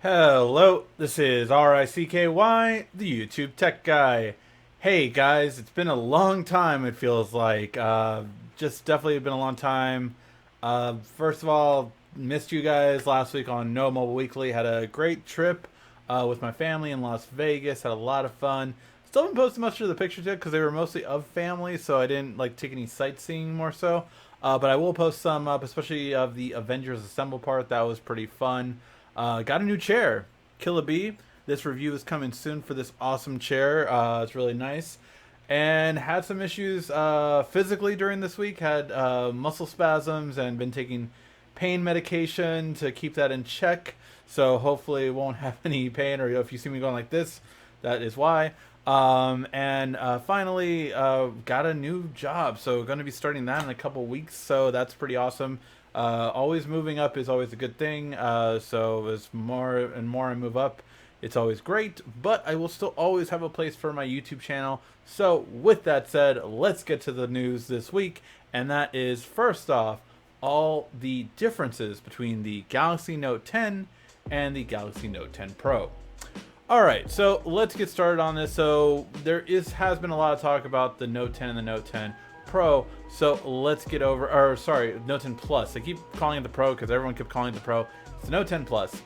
Hello, this is RICKY, the YouTube Tech Guy. Hey guys, it's been a long time, it feels like. Just definitely been a long time. First of all, missed you guys last week on No Mobile Weekly. Had a great trip with my family in Las Vegas. Had a lot of fun. Still haven't posted much of the pictures yet because they were mostly of family, so I didn't like take any sightseeing more so. But I will post some up, especially of the Avengers Assemble part. That was pretty fun. Got a new chair, Killa Bee. This review is coming soon for this awesome chair. It's really nice. And had some issues physically during this week. Had muscle spasms and been taking pain medication to keep that in check. So hopefully it won't have any pain, or if you see me going like this, that is why. And finally, got a new job. So going to be starting that in a couple weeks. So that's pretty awesome. Always moving up is always a good thing. So as more and more I move up, it's always great. But I will still always have a place for my YouTube channel. So with that said, let's get to the news this week. And that is, first off, all the differences between the Galaxy Note 10 and the Galaxy Note 10 Pro. Alright, so let's get started on this. So has been a lot of talk about the Note 10 and the Note 10 Pro, so let's get over, or sorry, Note 10 Plus. I keep calling it the Pro because everyone kept calling it the Pro. It's the Note 10 Plus.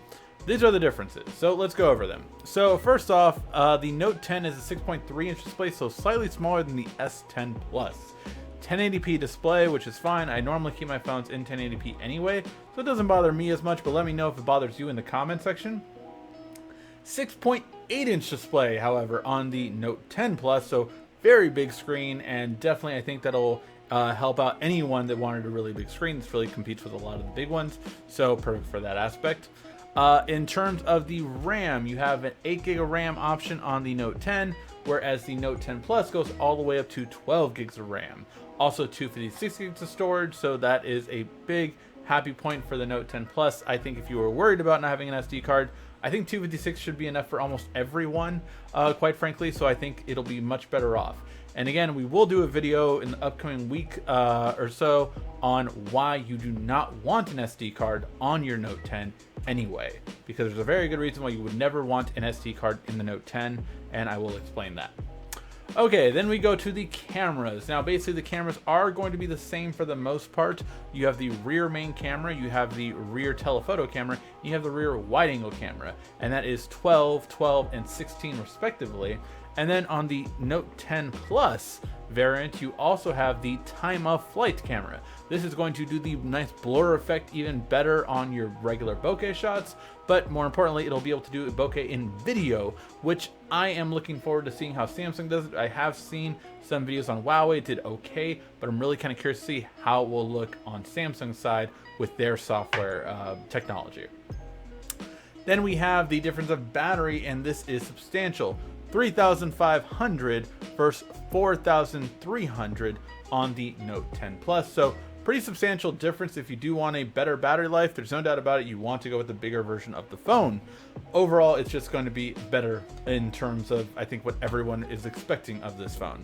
These are the differences, so let's go over them. So first off, the Note 10 is a 6.3-inch display, so slightly smaller than the S10 Plus. 1080p display, which is fine. I normally keep my phones in 1080p anyway, so it doesn't bother me as much, but let me know if it bothers you in the comment section. 6.8-inch display, however, on the Note 10 Plus, so very big screen, and definitely I think that'll help out anyone that wanted a really big screen. This really competes with a lot of the big ones, so perfect for that aspect. In terms of the RAM, you have an 8 gig of RAM option on the Note 10, whereas the Note 10 Plus goes all the way up to 12 gigs of RAM. Also 256 gigs of storage, so that is a big happy point for the Note 10 Plus. I think if you were worried about not having an SD card, I think 256 should be enough for almost everyone, quite frankly, so I think it'll be much better off. And again, we will do a video in the upcoming week or so on why you do not want an SD card on your Note 10 anyway, because there's a very good reason why you would never want an SD card in the Note 10, and I will explain that. Okay, then we go to the cameras. Now, basically, the cameras are going to be the same for the most part. You have the rear main camera, you have the rear telephoto camera, and you have the rear wide-angle camera, and that is 12, 12, and 16 respectively. And then on the Note 10 Plus variant, you also have the time of flight camera. This is going to do the nice blur effect even better on your regular bokeh shots, but more importantly, it'll be able to do bokeh in video, which I am looking forward to seeing how Samsung does it. I have seen some videos on Huawei, it did okay, but I'm really kind of curious to see how it will look on Samsung's side with their software technology. Then we have the difference of battery, and this is substantial. 3,500 versus 4,300 on the Note 10 Plus. So pretty substantial difference. If you do want a better battery life, there's no doubt about it, you want to go with the bigger version of the phone. Overall, it's just going to be better in terms of, I think, what everyone is expecting of this phone.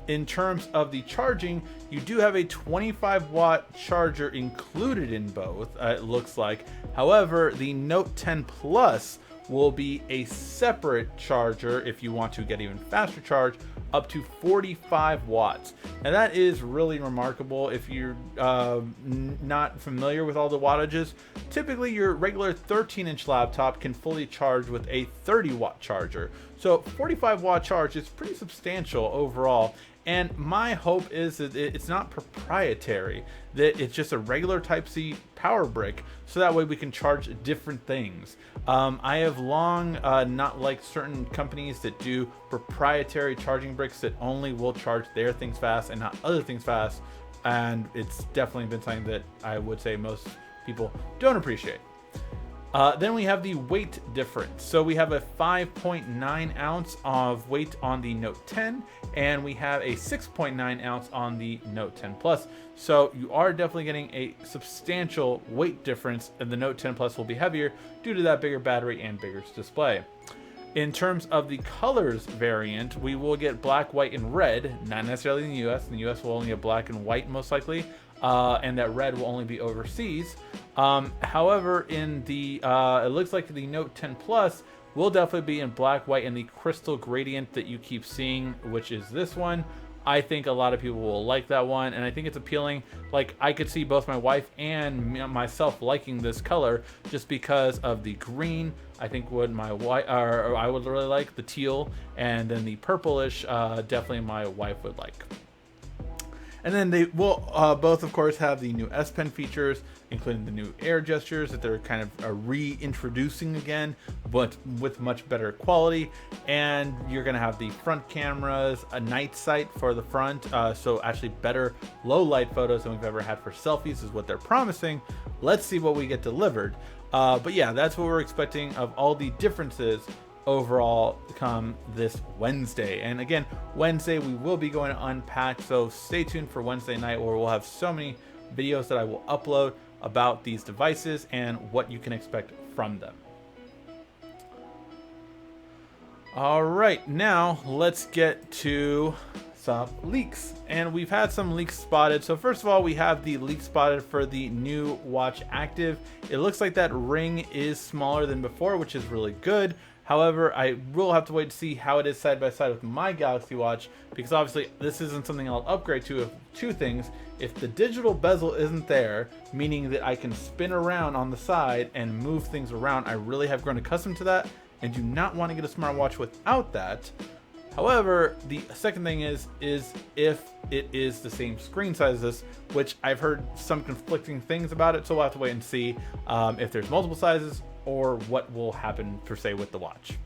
In terms of the charging, you do have a 25-watt charger included in both, it looks like. However, the Note 10 Plus will be a separate charger if you want to get even faster charge, up to 45 watts. And that is really remarkable if you're not familiar with all the wattages. Typically, your regular 13-inch laptop can fully charge with a 30-watt charger. So 45-watt charge is pretty substantial overall. And my hope is that it's not proprietary, that it's just a regular Type-C power brick, so that way we can charge different things. I have long not liked certain companies that do proprietary charging bricks that only will charge their things fast and not other things fast, and it's definitely been something that I would say most people don't appreciate. Then we have the weight difference. So we have a 5.9 ounce of weight on the Note 10, and we have a 6.9 ounce on the Note 10 Plus. So you are definitely getting a substantial weight difference, and the Note 10 Plus will be heavier due to that bigger battery and bigger display. In terms of the colors variant, we will get black, white, and red, not necessarily in the US. In the US, we'll only get black and white most likely, and that red will only be overseas. However, in the it looks like the Note 10 Plus will definitely be in black, white, and the crystal gradient that you keep seeing, which is this one. I think a lot of people will like that one, and I think it's appealing. Like, I could see both my wife and myself liking this color just because of the green. I think what my wife, or I would really like the teal, and then the purplish, definitely my wife would like. And then they will both, of course, have the new S Pen features, including the new air gestures that they're kind of reintroducing again, but with much better quality. And you're going to have the front cameras, a night sight for the front, so actually better low light photos than we've ever had for selfies is what they're promising. Let's see what we get delivered. But yeah, that's what we're expecting of all the differences overall come this Wednesday. And again, Wednesday we will be going to unpack, so stay tuned for Wednesday night, where we'll have so many videos that I will upload about these devices and what you can expect from them. All right, now let's get to some leaks, and we've had some leaks spotted. So first of all, we have the leak spotted for the new Watch Active. It looks like that ring is smaller than before, which is really good. However, I will have to wait to see how it is side by side with my Galaxy Watch, because obviously this isn't something I'll upgrade to. If two things: if the digital bezel isn't there, meaning that I can spin around on the side and move things around, I really have grown accustomed to that and do not want to get a smartwatch without that. However, the second thing is if it is the same screen size as this, which I've heard some conflicting things about it, so we'll have to wait and see if there's multiple sizes or what will happen per se with the watch.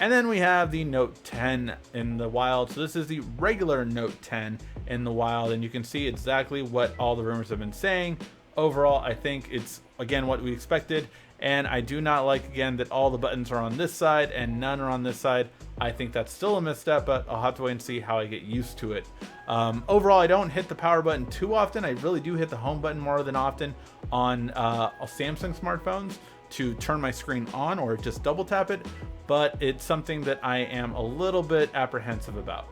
And then we have the Note 10 in the wild. So this is the regular Note 10 in the wild, and you can see exactly what all the rumors have been saying. Overall, I think it's, again, what we expected. And I do not like, again, that all the buttons are on this side and none are on this side. I think that's still a misstep, but I'll have to wait and see how I get used to it. Overall, I don't hit the power button too often. I really do hit the home button more than often on Samsung smartphones to turn my screen on or just double tap it, but it's something that I am a little bit apprehensive about.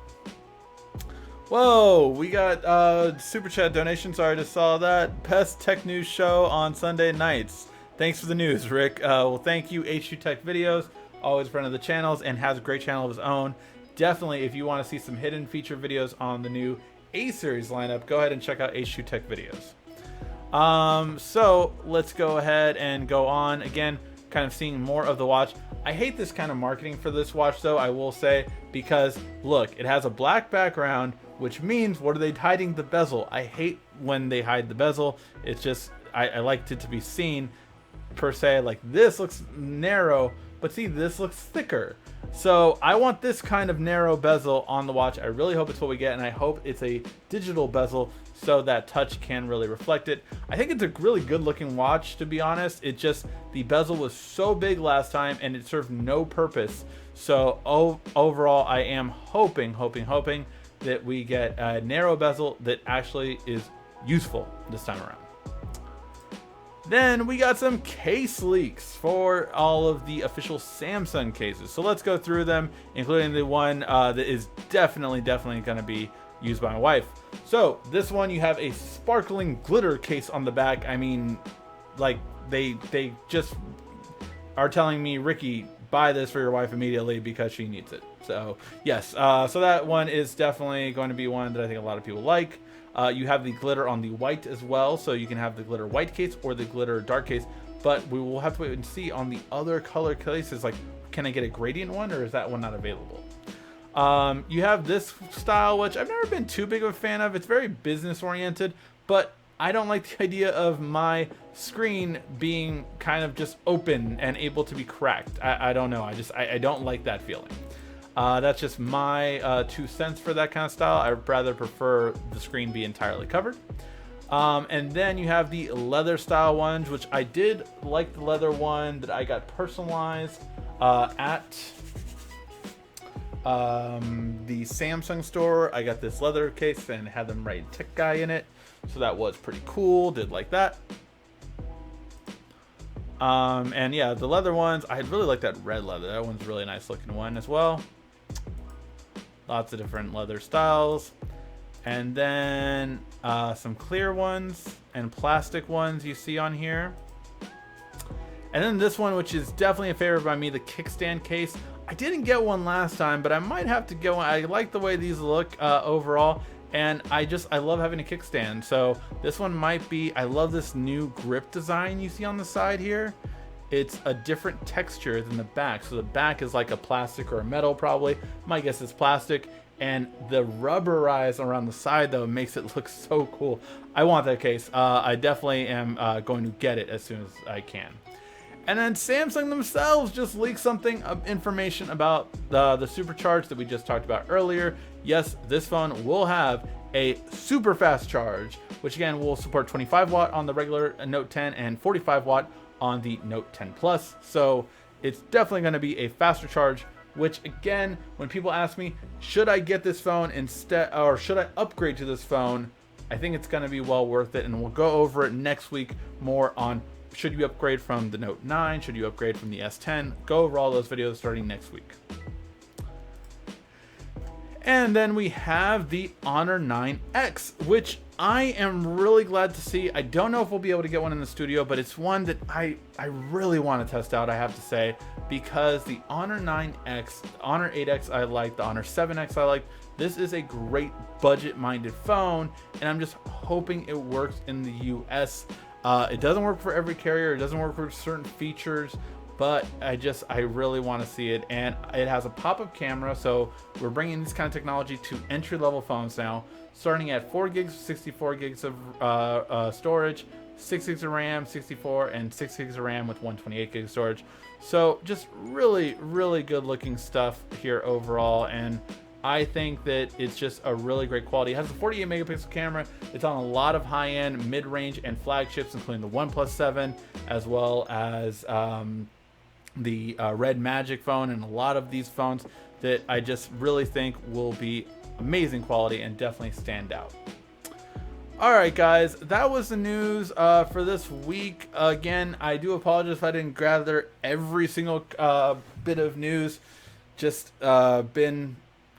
Whoa, we got super chat donations. Sorry, I just saw that. Best tech news show on Sunday nights. Thanks for the news, Rick. Well, thank you, Ep258 Tech Videos, always a friend of the channels and has a great channel of his own. Definitely, if you want to see some hidden feature videos on the new A series lineup, go ahead and check out Ep258 Tech Videos. So let's go ahead and go on. Again, kind of seeing more of the watch. I hate this kind of marketing for this watch, though, I will say, because look, it has a black background, which means, what are they hiding? The bezel. I hate when they hide the bezel. It's just, I liked it to be seen per se. Like, this looks narrow, but see, this looks thicker. So I want this kind of narrow bezel on the watch. I really hope it's what we get, and I hope it's a digital bezel so that touch can really reflect it. I think it's a really good looking watch, to be honest. It just, the bezel was so big last time and it served no purpose. So overall, I am hoping that we get a narrow bezel that actually is useful this time around. Then we got some case leaks for all of the official Samsung cases. So let's go through them, including the one that is definitely going to be used by my wife. So this one, you have a sparkling glitter case on the back. I mean, like, they just are telling me, Ricky, buy this for your wife immediately because she needs it. So yes, so that one is definitely going to be one that I think a lot of people like. You have the glitter on the white as well, so you can have the glitter white case or the glitter dark case, but we will have to wait and see on the other color cases. Like, can I get a gradient one, or is that one not available? You have this style, which I've never been too big of a fan of. It's very business oriented, but I don't like the idea of my screen being kind of just open and able to be cracked. I don't know. I don't like that feeling. That's just my 2 cents for that kind of style. I'd rather prefer the screen be entirely covered. And then you have the leather style ones, which I did like the leather one that I got personalized at the Samsung store. I got this leather case and had them write tech guy in it. So that was pretty cool. Did like that. And yeah, the leather ones, I really like that red leather. That one's a really nice looking one as well. Lots of different leather styles. And then some clear ones and plastic ones you see on here. And then this one, which is definitely a favorite by me, the kickstand case. I didn't get one last time, but I might have to get one. I like the way these look overall. And I love having a kickstand. So this one might be, I love this new grip design you see on the side here. It's a different texture than the back. So the back is like a plastic or a metal probably. My guess is plastic. And the rubberized around the side though makes it look so cool. I want that case. I definitely am going to get it as soon as I can. And then Samsung themselves just leaked something of information about the supercharge that we just talked about earlier. Yes, this phone will have a super fast charge, which again will support 25 watt on the regular Note 10 and 45 watt on the Note 10 Plus. So it's definitely going to be a faster charge, which again, when people ask me, should I get this phone instead, or should I upgrade to this phone? I think it's going to be well worth it. And we'll go over it next week more on should you upgrade from the Note 9? Should you upgrade from the S10? Go over all those videos starting next week. And then we have the Honor 9X, which I am really glad to see. I don't know if we'll be able to get one in the studio, but it's one that I really want to test out, I have to say, because the Honor 9X, Honor 8X I like, the Honor 7X I like. This is a great budget-minded phone, and I'm just hoping it works in the US. It doesn't work for every carrier. It doesn't work for certain features, but I really want to see it. And it has a pop-up camera, so we're bringing this kind of technology to entry-level phones now, starting at 4 gigs, 64 gigs of storage, 6 gigs of RAM, 64, and 6 gigs of RAM with 128 gigs of storage. So just really, really good-looking stuff here overall, and I think that it's just a really great quality. It has a 48 megapixel camera. It's on a lot of high-end, mid-range, and flagships, including the OnePlus 7, as well as the Red Magic phone, and a lot of these phones that I just really think will be amazing quality and definitely stand out. All right, guys, that was the news for this week. Again, I do apologize if I didn't gather every single bit of news. Just been,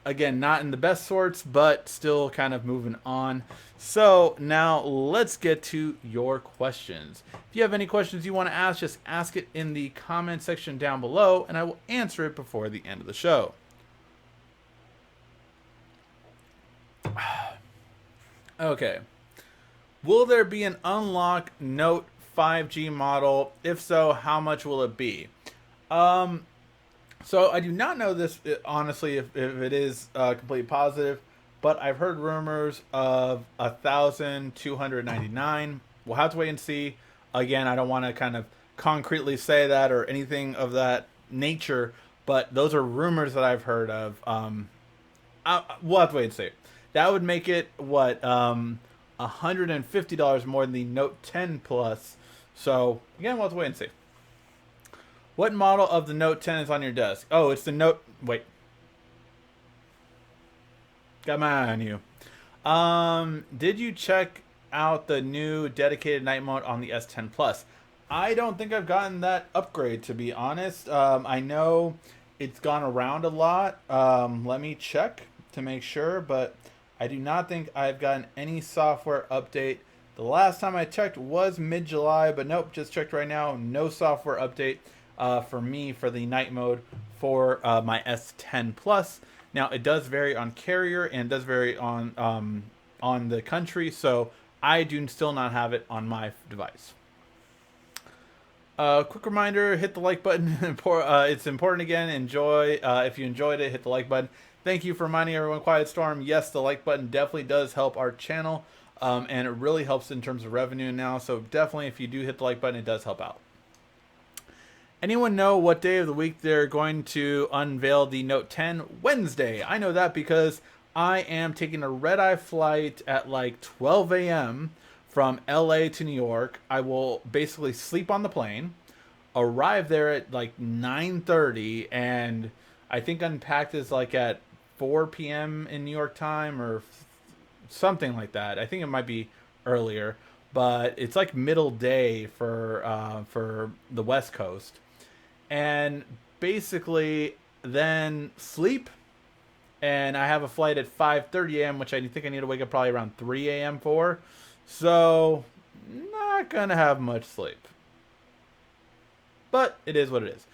again, not in the best sorts, but still kind of moving on. So now let's get to your questions. If you have any questions you want to ask, just ask it in the comment section down below, and I will answer it before the end of the show. Okay. Will there be an unlock Note 5G model? If so, how much will it be? So I do not know this, honestly, if it is completely positive, but I've heard rumors of 1,299. We'll have to wait and see. Again, I don't want to kind of concretely say that or anything of that nature, but those are rumors that I've heard of. We'll have to wait and see. That would make it, what, $150 more than the Note 10 Plus. So, again, we'll have to wait and see. What model of the Note 10 is on your desk? Oh, it's the Note... Wait. Got my eye on you. Did you check out the new dedicated night mode on the S10 Plus? I don't think I've gotten that upgrade, to be honest. I know it's gone around a lot. Let me check to make sure, but I do not think I've gotten any software update. The last time I checked was mid-July, but nope, just checked right now. No software update for me for the night mode for my S10 Plus. Now, it does vary on carrier and it does vary on the country, so I do still not have it on my device. Quick reminder, hit the like button. It's important again. Enjoy. If you enjoyed it, hit the like button. Thank you for reminding everyone, Quiet Storm. Yes, the like button definitely does help our channel, and it really helps in terms of revenue now. So definitely, if you do hit the like button, it does help out. Anyone know what day of the week they're going to unveil the Note 10? Wednesday. I know that because I am taking a red-eye flight at like 12 a.m. from LA to New York. I will basically sleep on the plane, arrive there at like 9:30, and I think unpacked is like at 4 p.m. in New York time or something like that. I think it might be earlier. but it's like middle day for the West Coast, and basically then sleep. And I have a flight at 5:30 a.m., which I think I need to wake up probably around 3 a.m. for. So, not gonna have much sleep. But it is what it is.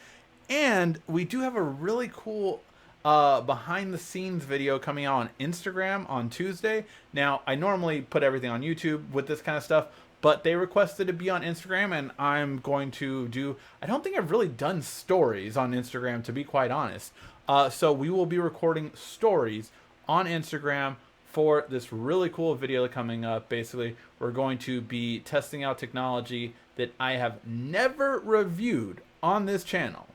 And we do have a really cool behind the scenes video coming out on Instagram on Tuesday. Now, I normally put everything on YouTube with this kind of stuff, but they requested to be on Instagram, and I'm going to do. I don't think I've really done stories on Instagram, to be quite honest. So we will be recording stories on Instagram for this really cool video coming up. Basically, we're going to be testing out technology that I have never reviewed on this channel.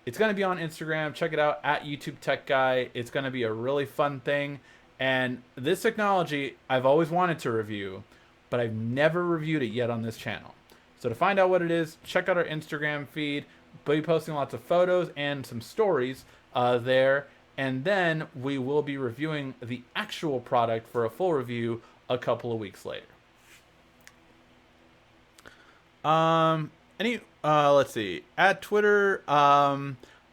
It's going to be on Instagram. Check it out at YouTube Tech Guy. It's going to be a really fun thing. And this technology I've always wanted to review, but I've never reviewed it yet on this channel. So to find out what it is, check out our Instagram feed. We'll be posting lots of photos and some stories there. And then we will be reviewing the actual product for a full review a couple of weeks later. Let's see. At Twitter,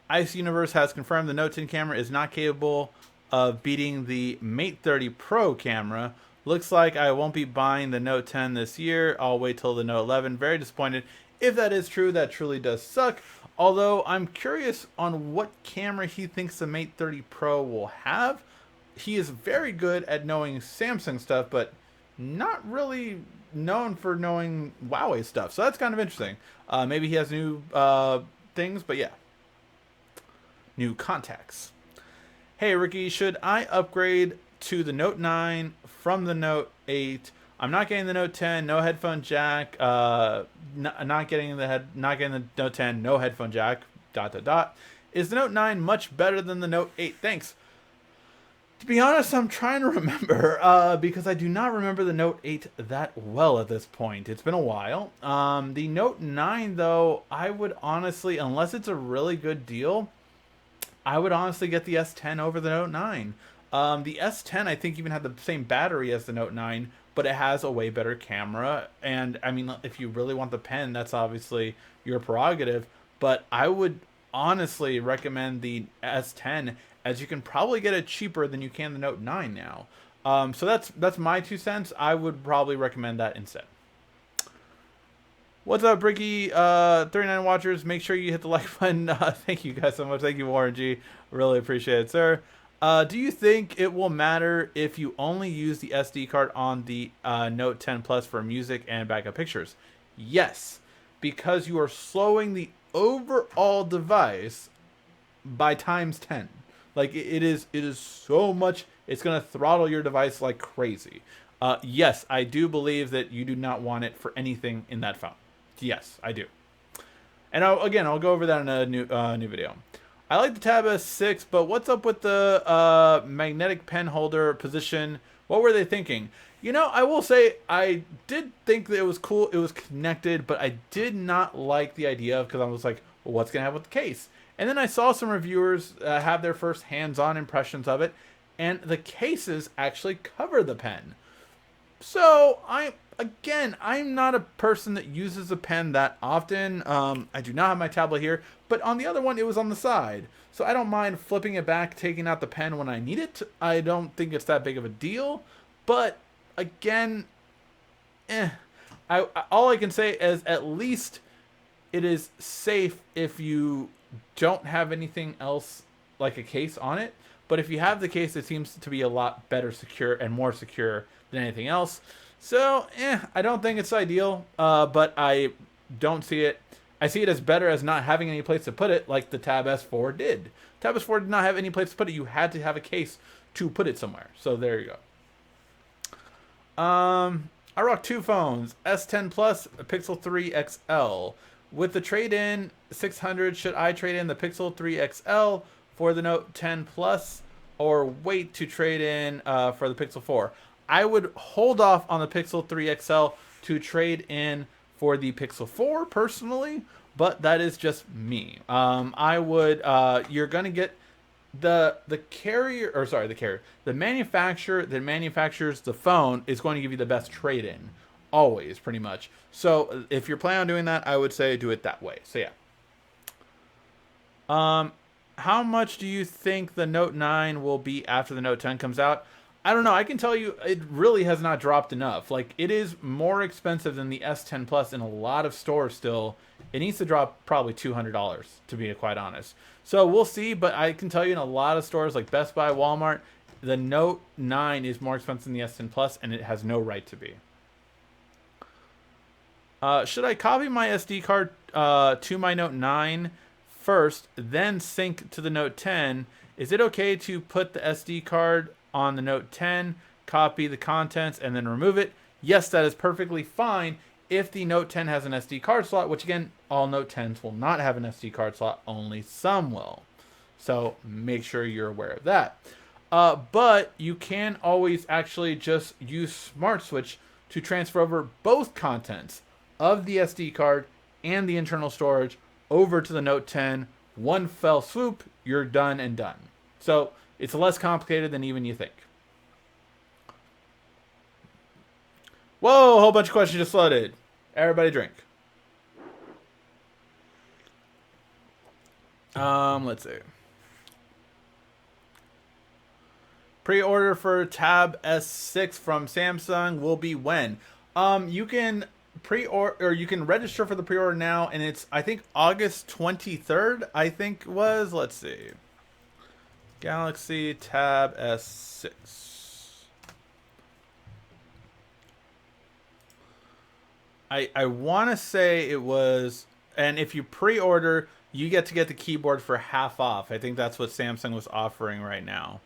Ice Universe has confirmed the Note 10 camera is not capable of beating the Mate 30 Pro camera. Looks like I won't be buying the Note 10 this year. I'll wait till the Note 11. Very disappointed. If that is true, that truly does suck. Although I'm curious on what camera he thinks the Mate 30 Pro will have. He is very good at knowing Samsung stuff, but not really known for knowing Huawei stuff. So that's kind of interesting. Maybe he has new things, but yeah. New contacts. Hey, Ricky, should I upgrade to the Note 9 from the Note 8? I'm not getting the Note 10, no headphone jack. Not getting the Note 10, no headphone jack. ... Is the Note 9 much better than the Note 8? Thanks. To be honest, I'm trying to remember because I do not remember the Note 8 that well at this point. It's been a while. The Note 9, though, I would honestly, unless it's a really good deal, I would honestly get the S10 over the Note 9. The S10, I think, even had the same battery as the Note 9, but it has a way better camera. And, I mean, if you really want the pen, that's obviously your prerogative. But I would honestly recommend the S10, as you can probably get it cheaper than you can the Note 9 now. So that's my 2 cents. I would probably recommend that instead. What's up, Ricky? 39 watchers, make sure you hit the like button. Thank you guys so much. Thank you, Warren G. Really appreciate it, sir. Do you think it will matter if you only use the SD card on the Note 10 Plus for music and backup pictures? Yes, because you are slowing the overall device by times 10. Like, it is so much. It's going to throttle your device like crazy. Yes, I do believe that you do not want it for anything in that phone. Yes, I do. And I'll go over that in a new video. I like the Tab S6, but what's up with the magnetic pen holder position? What were they thinking? You know, I will say I did think that it was cool. It was connected, but I did not like the idea of, because I was like, well, what's going to happen with the case? And then I saw some reviewers have their first hands-on impressions of it, and the cases actually cover the pen. So, I'm not a person that uses a pen that often. I do not have my tablet here, but on the other one, it was on the side. So I don't mind flipping it back, taking out the pen when I need it. I don't think it's that big of a deal. But, again, all I can say is at least it is safe if you don't have anything else like a case on it. But if you have the case, it seems to be a lot better secure and more secure than anything else. So, I don't think it's ideal, but I don't see it. I see it as better as not having any place to put it, like the Tab S4 did. Tab S4 did not have any place to put it. You had to have a case to put it somewhere. So there you go. I rock 2 phones, S10 Plus, Pixel 3 XL. With the trade-in 600, should I trade in the Pixel 3 XL for the Note 10 Plus, or wait to trade in for the Pixel 4? I would hold off on the Pixel 3 XL to trade in for the Pixel 4 personally, but that is just me. I would, you're going to get the manufacturer that manufactures the phone is going to give you the best trade-in always, pretty much. So if you're planning on doing that, I would say do it that way. So yeah. How much do you think the Note 9 will be after the Note 10 comes out? I don't know. I can tell you it really has not dropped enough. Like, it is more expensive than the S10 Plus in a lot of stores still. It needs to drop probably $200, to be quite honest. So we'll see, but I can tell you in a lot of stores like Best Buy, Walmart, the Note 9 is more expensive than the S10 Plus, and it has no right to be. Should I copy my SD card to my Note 9 first, then sync to the Note 10? Is it okay to put the SD card on the Note 10, copy the contents, and then remove it? Yes, that is perfectly fine if the Note 10 has an SD card slot, which again, all Note 10s will not have an SD card slot, only some will. So make sure you're aware of that. But you can always actually just use Smart Switch to transfer over both contents of the SD card and the internal storage over to the Note 10. One fell swoop, you're done and done. So it's less complicated than even you think. Whoa, a whole bunch of questions just flooded. Everybody drink. Let's see. Pre-order for Tab S6 from Samsung will be when? You can pre-order, or you can register for the pre-order now, and it's, I think, August 23rd, I think it was. Let's see. Galaxy Tab S6. I want to say it was, and if you pre-order, you get to get the keyboard for half off. I think that's what Samsung was offering right now.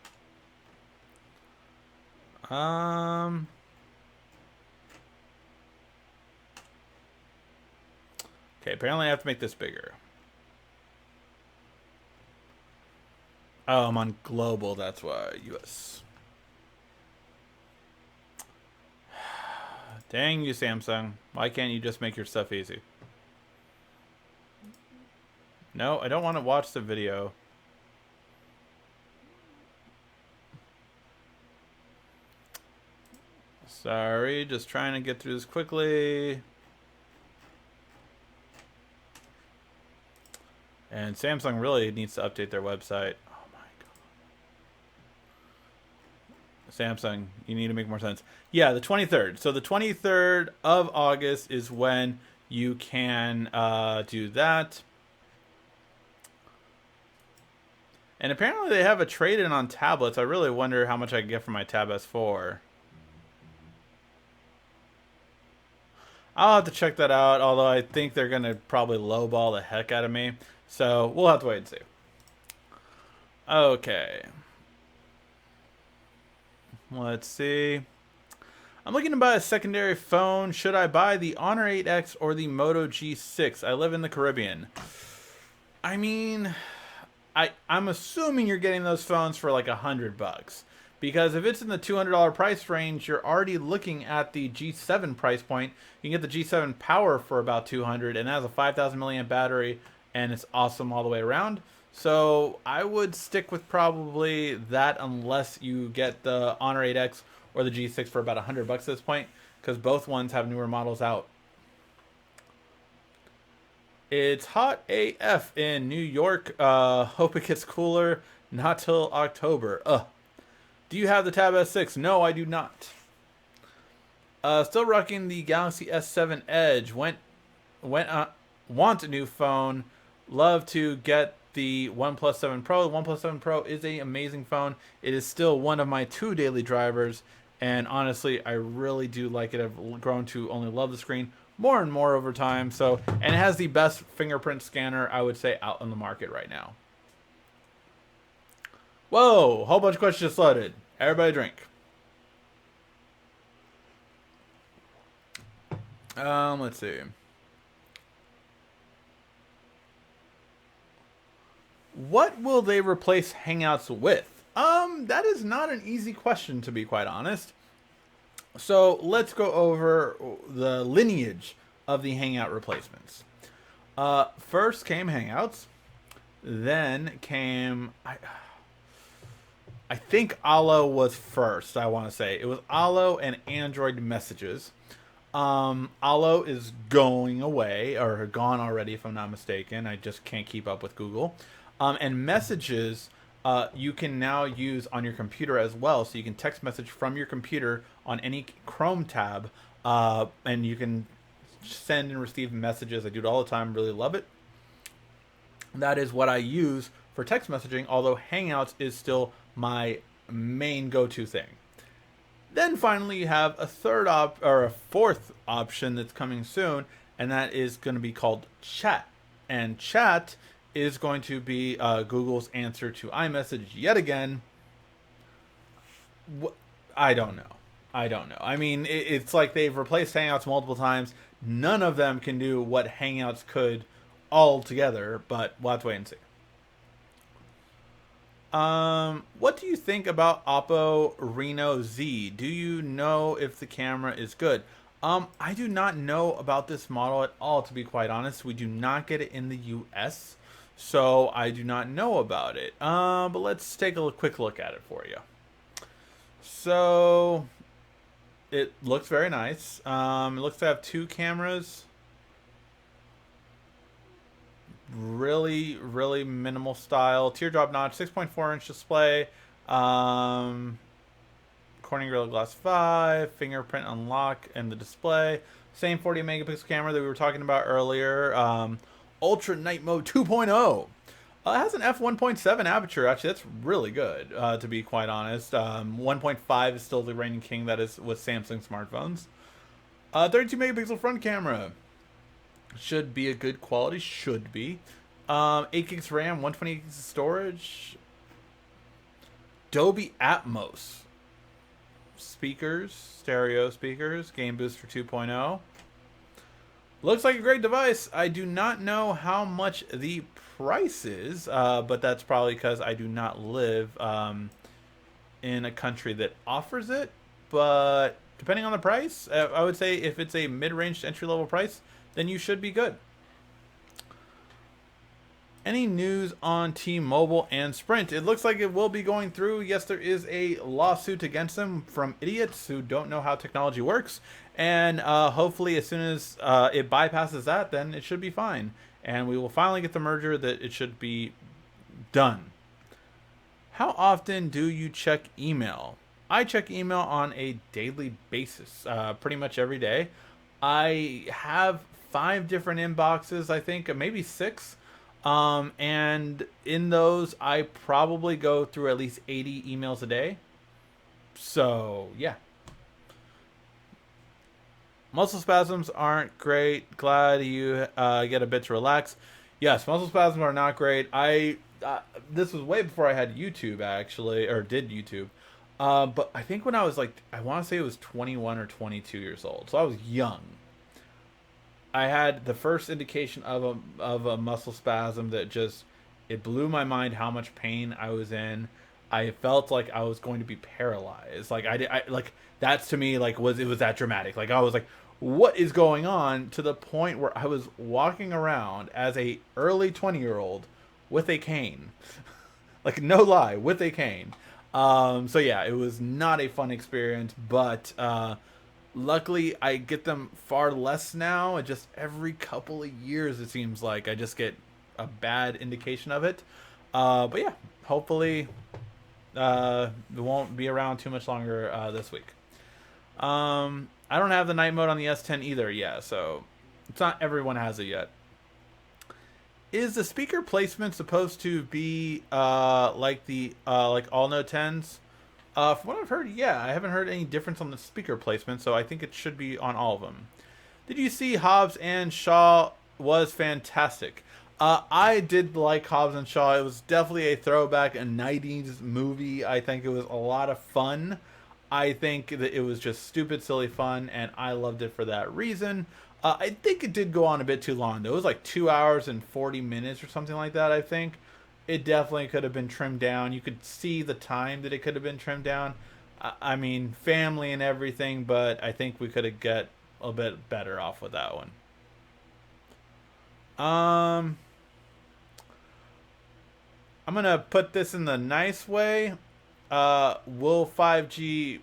Okay, apparently I have to make this bigger. Oh, I'm on global, that's why. US. Dang you, Samsung. Why can't you just make your stuff easy? No, I don't want to watch the video. Sorry, just trying to get through this quickly. And Samsung really needs to update their website. Oh my god. Samsung, you need to make more sense. Yeah, the 23rd. So the 23rd of August is when you can do that. And apparently they have a trade-in on tablets. I really wonder how much I can get for my Tab S4. I'll have to check that out, although I think they're going to probably lowball the heck out of me. So we'll have to wait and see. Okay. Let's see. I'm looking to buy a secondary phone. Should I buy the Honor 8X or the Moto G6? I live in the Caribbean. I mean, I'm assuming you're getting those phones for like $100. Because if it's in the $200 price range, you're already looking at the G7 price point. You can get the G7 Power for about $200, and that has a 5,000 milliamp battery, and it's awesome all the way around. So I would stick with probably that unless you get the Honor 8X or the G6 for about $100 at this point, because both ones have newer models out. It's hot AF in New York. Hope it gets cooler. Not till October. Do you have the Tab S6? No, I do not. Still rocking the Galaxy S7 Edge. Want a new phone. Love to get the OnePlus 7 Pro. The OnePlus 7 Pro is an amazing phone. It is still one of my 2 daily drivers. And honestly, I really do like it. I've grown to only love the screen more and more over time. So, and it has the best fingerprint scanner, I would say, out on the market right now. Whoa, a whole bunch of questions just loaded. Everybody drink. Let's see. What will they replace Hangouts with? That is not an easy question, to be quite honest. So let's go over the lineage of the Hangout replacements. First came Hangouts. Then came... I think Allo was first, I want to say. It was Allo and Android Messages. Allo is going away, or gone already, if I'm not mistaken. I just can't keep up with Google. And messages, you can now use on your computer as well. So you can text message from your computer on any Chrome tab, and you can send and receive messages. I do it all the time. Really love it. That is what I use for text messaging, although Hangouts is still my main go-to thing. Then finally, you have a fourth option that's coming soon, and that is going to be called Chat. And Chat is going to be Google's answer to iMessage yet again. I don't know. I don't know. I mean, it's like they've replaced Hangouts multiple times. None of them can do what Hangouts could all together, but we'll have to wait and see. What do you think about Oppo Reno Z? Do you know if the camera is good? I do not know about this model at all, to be quite honest. We do not get it in the US, so I do not know about it. But let's take a quick look at it for you. So, it looks very nice. It looks to have two cameras. Really minimal style. Teardrop notch, 6.4-inch display. Corning Gorilla Glass 5, fingerprint unlock, and the display. Same 40 megapixel camera that we were talking about earlier. Ultra Night Mode 2.0. It has an f1.7 aperture. Actually, that's really good, to be quite honest. 1.5 is still the reigning king that is with Samsung smartphones. 32 megapixel front camera. Should be a good quality. Should be. 8 gigs RAM, 128 gigs of storage. Dolby Atmos. Speakers, stereo speakers. Game Booster 2.0. Looks like a great device. I do not know how much the price is, but that's probably because I do not live in a country that offers it. But depending on the price, I would say if it's a mid-range entry-level price, then you should be good. Any news on T-Mobile and Sprint? It looks like it will be going through. Yes, there is a lawsuit against them from idiots who don't know how technology works. And hopefully as soon as it bypasses that, then it should be fine. And we will finally get the merger that it should be done. How often do you check email? I check email on a daily basis, pretty much every day. I have 5 different inboxes, I think, maybe 6. And in those, I probably go through at least 80 emails a day. So, yeah. Muscle spasms aren't great. Glad you get a bit to relax. Yes, muscle spasms are not great. This was way before I had YouTube, actually, or did YouTube. But I think when I was I want to say it was 21 or 22 years old. So I was young. I had the first indication of a muscle spasm that just, it blew my mind how much pain I was in. I felt like I was going to be paralyzed. That's to me it was that dramatic. I was like, what is going on, to the point where I was walking around as a early 20-year-old with a cane. No lie, with a cane. So yeah, it was not a fun experience, but luckily, I get them far less now. And just every couple of years, it seems like I just get a bad indication of it. But yeah, hopefully it won't be around too much longer this week. I don't have the night mode on the S10 either. Yeah, so it's not everyone has it yet. Is the speaker placement supposed to be like all Note 10s? From what I've heard, yeah. I haven't heard any difference on the speaker placement, so I think it should be on all of them. Did you see Hobbs and Shaw? Was fantastic. I did like Hobbs and Shaw. It was definitely a throwback, a 90s movie. I think it was a lot of fun. I think that it was just stupid, silly fun, and I loved it for that reason. I think it did go on a bit too long, though. It was like 2 hours and 40 minutes or something like that, I think. It definitely could have been trimmed down. You could see the time that it could have been trimmed down. I mean, family and everything, but I think we could have got a bit better off with that one. I'm going to put this in the nice way. Will 5G...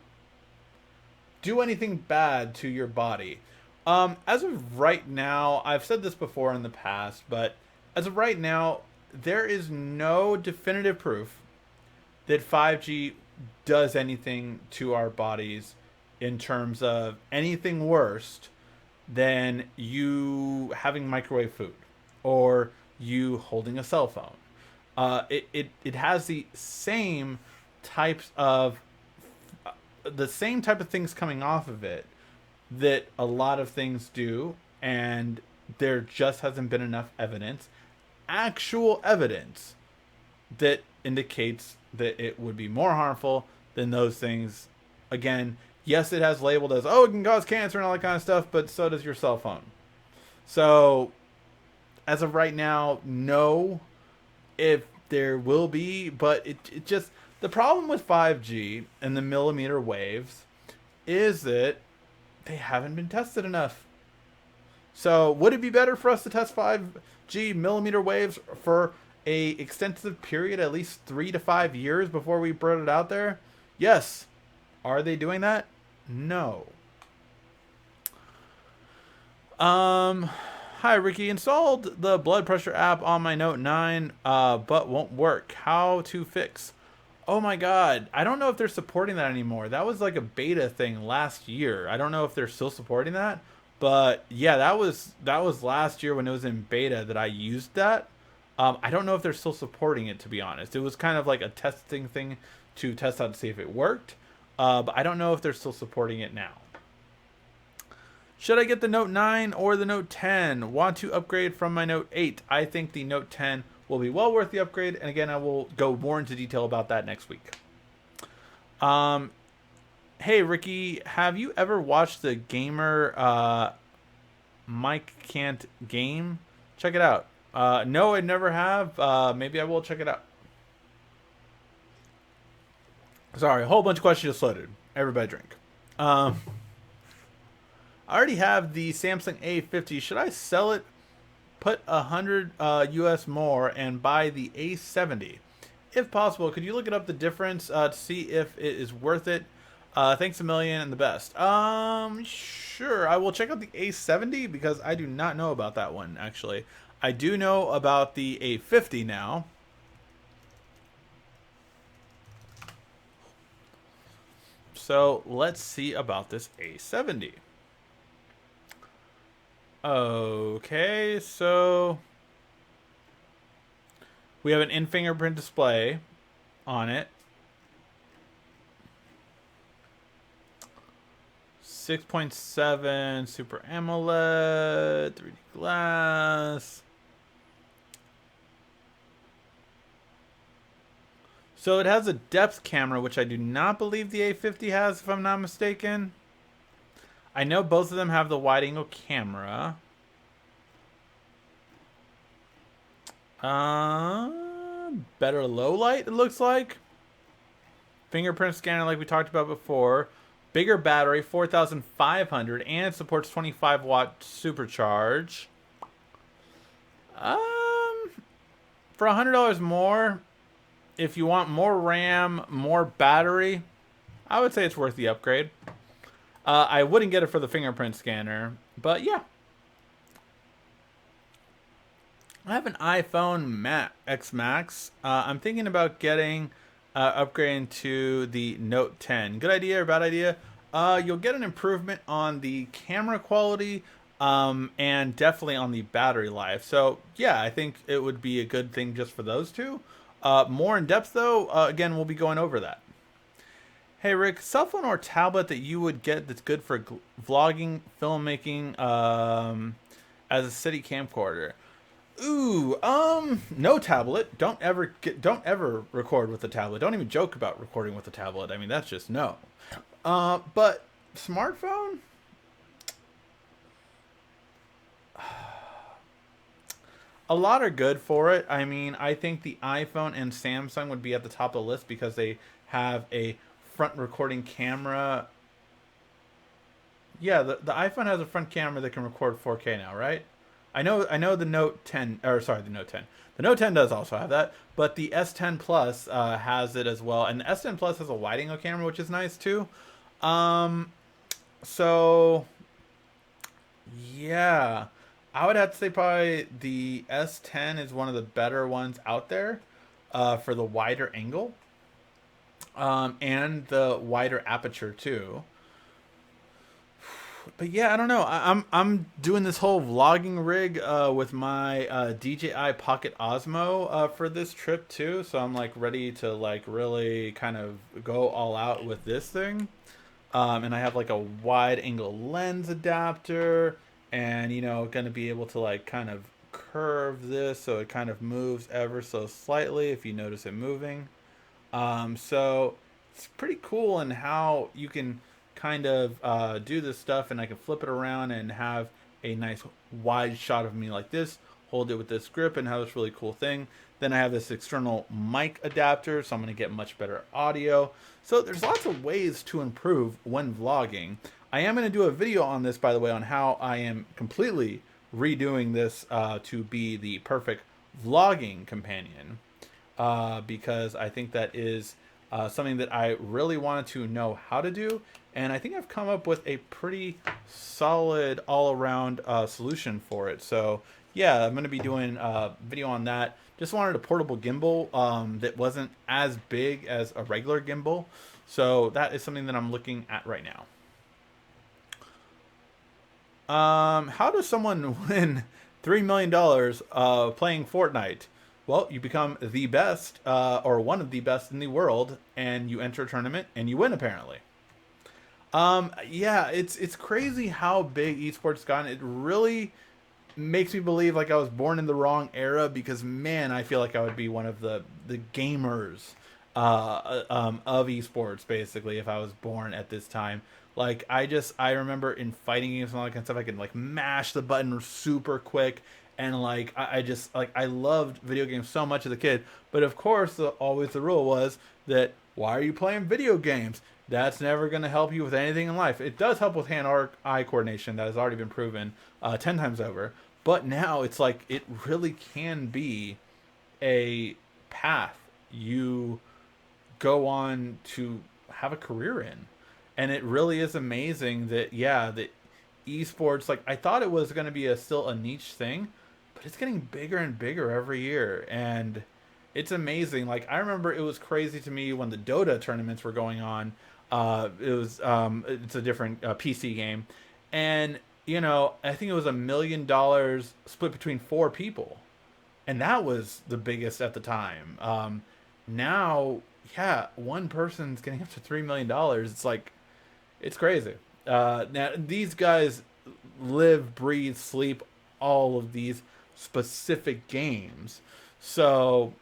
do anything bad to your body. As of right now, I've said this before in the past, but as of right now, there is no definitive proof that 5G does anything to our bodies in terms of anything worse than you having microwave food or you holding a cell phone. It has the same type of things coming off of it that a lot of things do, and there just hasn't been enough actual evidence, that indicates that it would be more harmful than those things. Again, yes, it has labeled as, oh, it can cause cancer and all that kind of stuff, but so does your cell phone. So, as of right now, no. If there will be, but it just, the problem with 5G and the millimeter waves is that they haven't been tested enough. So would it be better for us to test 5G millimeter waves for a extensive period, at least 3 to 5 years before we brought it out there? Yes. Are they doing that? No. Hi, Ricky. Installed the blood pressure app on my Note 9, but won't work. How to fix? Oh my god. I don't know if they're supporting that anymore. That was like a beta thing last year. I don't know if they're still supporting that. But yeah, that was last year when it was in beta that I used that. I don't know if they're still supporting it, to be honest. It was kind of like a testing thing to test out to see if it worked. But I don't know if they're still supporting it now. Should I get the Note 9 or the Note 10? Want to upgrade from my Note 8. I think the Note 10 will be well worth the upgrade. And again, I will go more into detail about that next week. Hey, Ricky, have you ever watched the gamer Mike Can't Game? Check it out. No, I never have. Maybe I will check it out. Sorry, a whole bunch of questions just loaded. Everybody drink. I already have the Samsung A50. Should I sell it, put 100 US more, and buy the A70? If possible, could you look it up the difference to see if it is worth it? Thanks a million and the best. Sure. I will check out the A70 because I do not know about that one, actually. I do know about the A50 now. So let's see about this A70. Okay, so we have an in-fingerprint display on it. 6.7 Super AMOLED, 3D glass. So it has a depth camera, which I do not believe the A50 has, if I'm not mistaken. I know both of them have the wide-angle camera. Better low light, it looks like. Fingerprint scanner, like we talked about before. Bigger battery, 4,500, and it supports 25-watt supercharge. For $100 more, if you want more RAM, more battery, I would say it's worth the upgrade. I wouldn't get it for the fingerprint scanner, but yeah. I have an iPhone X Max. I'm thinking about getting upgrading to the Note 10. Good idea or bad idea? You'll get an improvement on the camera quality and definitely on the battery life. So yeah, I think it would be a good thing just for those two. More in depth though, again, we'll be going over that. Hey Rick, cell phone or tablet that you would get that's good for vlogging, filmmaking, as a city camcorder? Ooh, no tablet. Don't ever record with a tablet. Don't even joke about recording with a tablet. I mean, that's just no. But smartphone? A lot are good for it. I mean, I think the iPhone and Samsung would be at the top of the list because they have a front recording camera. Yeah, the iPhone has a front camera that can record 4K now, right? I know the Note 10, or sorry, the Note 10. The Note 10 does also have that, but the S10 Plus has it as well, and the S10 Plus has a wide-angle camera, which is nice too. So yeah, I would have to say probably the S10 is one of the better ones out there for the wider angle and the wider aperture too. But yeah, I don't know. I'm doing this whole vlogging rig with my DJI Pocket Osmo for this trip too. So I'm like ready to like really kind of go all out with this thing. And I have like a wide angle lens adapter, and gonna be able to like kind of curve this so it kind of moves ever so slightly if you notice it moving. So it's pretty cool in how you can kind of do this stuff, and I can flip it around and have a nice wide shot of me like this, hold it with this grip, and have this really cool thing. Then I have this external mic adapter, so I'm going to get much better audio. So there's lots of ways to improve when vlogging. I am going to do a video on this, by the way, on how I am completely redoing this to be the perfect vlogging companion because I think that is something that I really wanted to know how to do. And I think I've come up with a pretty solid all around solution for it. So, yeah, I'm going to be doing a video on that. Just wanted a portable gimbal that wasn't as big as a regular gimbal. So, that is something that I'm looking at right now. How does someone win $3 million playing Fortnite? Well, you become the best, or one of the best in the world, and you enter a tournament and you win. Apparently, yeah, it's crazy how big esports gotten. It really makes me believe like I was born in the wrong era because man, I feel like I would be one of the gamers of esports basically if I was born at this time. Like I remember in fighting games and all that kind of stuff, I could like mash the button super quick and like I just like I loved video games so much as a kid. But of course, always the rule was that why are you playing video games? That's never going to help you with anything in life. It does help with hand-eye coordination. That has already been proven 10 times over. But now it's like it really can be a path you go on to have a career in. And it really is amazing that, yeah, that esports, like, I thought it was going to be still a niche thing, but it's getting bigger and bigger every year. And it's amazing. Like, I remember it was crazy to me when the Dota tournaments were going on. It's a different PC game. And, I think it was $1 million split between 4 people, and that was the biggest at the time. Now, yeah, one person's getting up to $3 million. It's like it's crazy. Now these guys live, breathe, sleep all of these specific games, so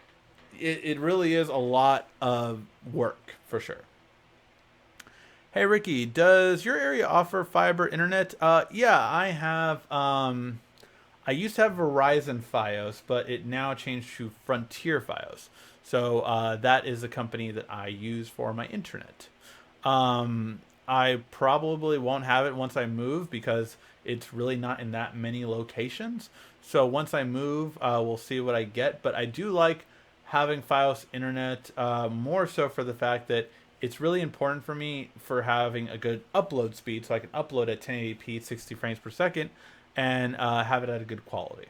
it really is a lot of work for sure. Hey Ricky, does your area offer fiber internet? Yeah, I have. I used to have Verizon FiOS, but it now changed to Frontier FiOS. So that is a company that I use for my internet. I probably won't have it once I move because it's really not in that many locations. So once I move, we'll see what I get. But I do like having FiOS internet more so for the fact that it's really important for me for having a good upload speed so I can upload at 1080p 60 frames per second and have it at a good quality.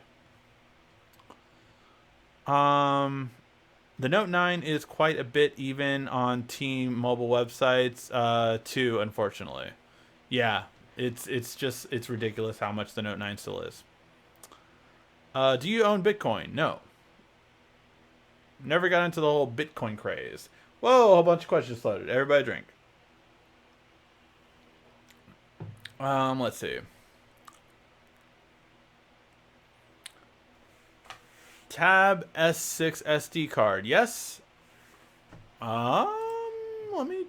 The Note 9 is quite a bit even on Team Mobile websites too, unfortunately. Yeah, it's ridiculous how much the Note 9 still is. Do you own Bitcoin? No. Never got into the whole Bitcoin craze. Whoa, a whole bunch of questions loaded. Everybody drink. Let's see. Tab S6 SD card. Yes. Let me.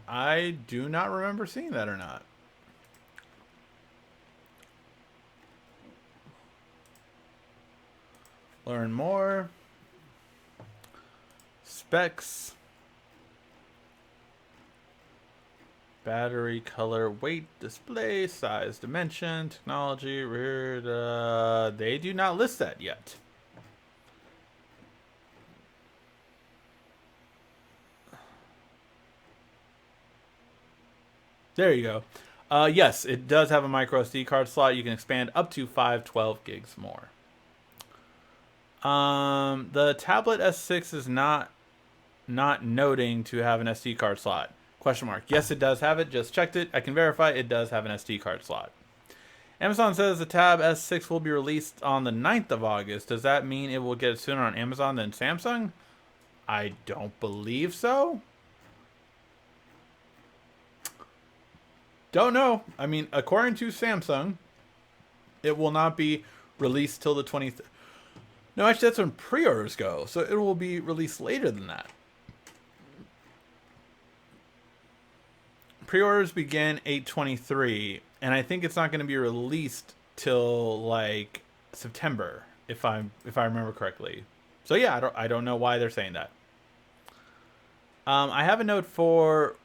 I do not remember seeing that or not. Learn more. Specs. Battery, color, weight, display, size, dimension, technology, rear. They do not list that yet. There you go. Yes, it does have a micro SD card slot. You can expand up to 512 gigs more. The tablet S6 is not noting to have an SD card slot. Question mark. Yes, it does have it. Just checked it. I can verify it does have an SD card slot. Amazon says the Tab S6 will be released on the 9th of August. Does that mean it will get sooner on Amazon than Samsung? I don't believe so. Don't know. I mean, according to Samsung, it will not be released till the 20th. No, actually, that's when pre-orders go. So it will be released later than that. Pre-orders begin 8/23, and I think it's not going to be released till like September, if I remember correctly. So yeah, I don't know why they're saying that. I have a note for: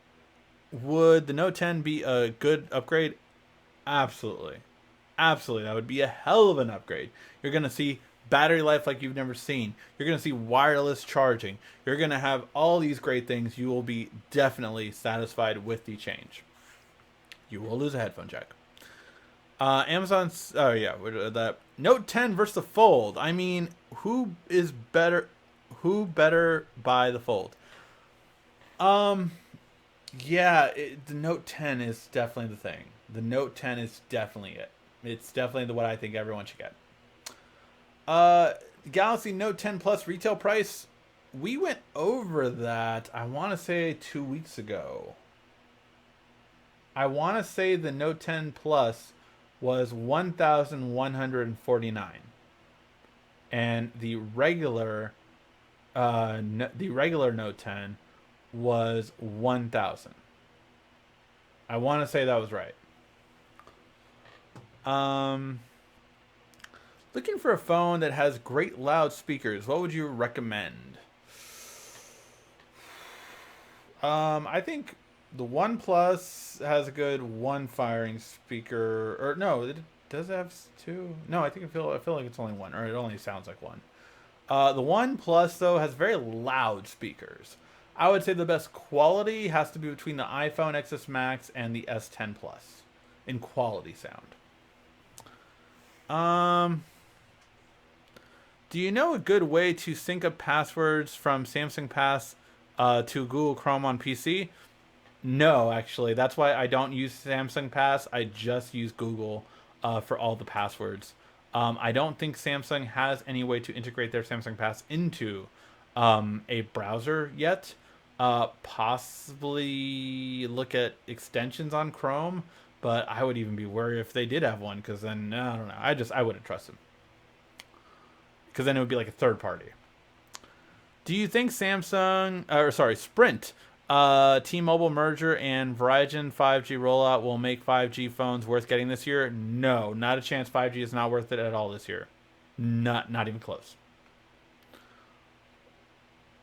would the Note 10 be a good upgrade? Absolutely, absolutely. That would be a hell of an upgrade. You're gonna see battery life like you've never seen. You're going to see wireless charging. You're going to have all these great things. You will be definitely satisfied with the change. You will lose a headphone jack. Amazon's, oh yeah, the Note 10 versus the Fold. I mean, who is better? Who better by the Fold? Yeah, the Note 10 is definitely the thing. The Note 10 is definitely it. It's definitely what I think everyone should get. Galaxy Note 10 Plus retail price, we went over that, I want to say 2 weeks ago. I want to say the Note 10 Plus was $1,149, and the regular Note 10 was $1,000. I want to say that was right. Looking for a phone that has great loudspeakers. What would you recommend? I think the OnePlus has a good one firing speaker. Or no, it does have two. No, I feel like it's only one, or it only sounds like one. The OnePlus though has very loud speakers. I would say the best quality has to be between the iPhone XS Max and the S10 Plus in quality sound. Do you know a good way to sync up passwords from Samsung Pass to Google Chrome on PC? No, actually. That's why I don't use Samsung Pass. I just use Google for all the passwords. I don't think Samsung has any way to integrate their Samsung Pass into a browser yet. Possibly look at extensions on Chrome, but I would even be worried if they did have one, because then, I don't know. I wouldn't trust them. Because then it would be like a third party. Do you think Sprint, T-Mobile merger and Verizon 5G rollout will make 5G phones worth getting this year? No, not a chance. 5G is not worth it at all this year. Not even close.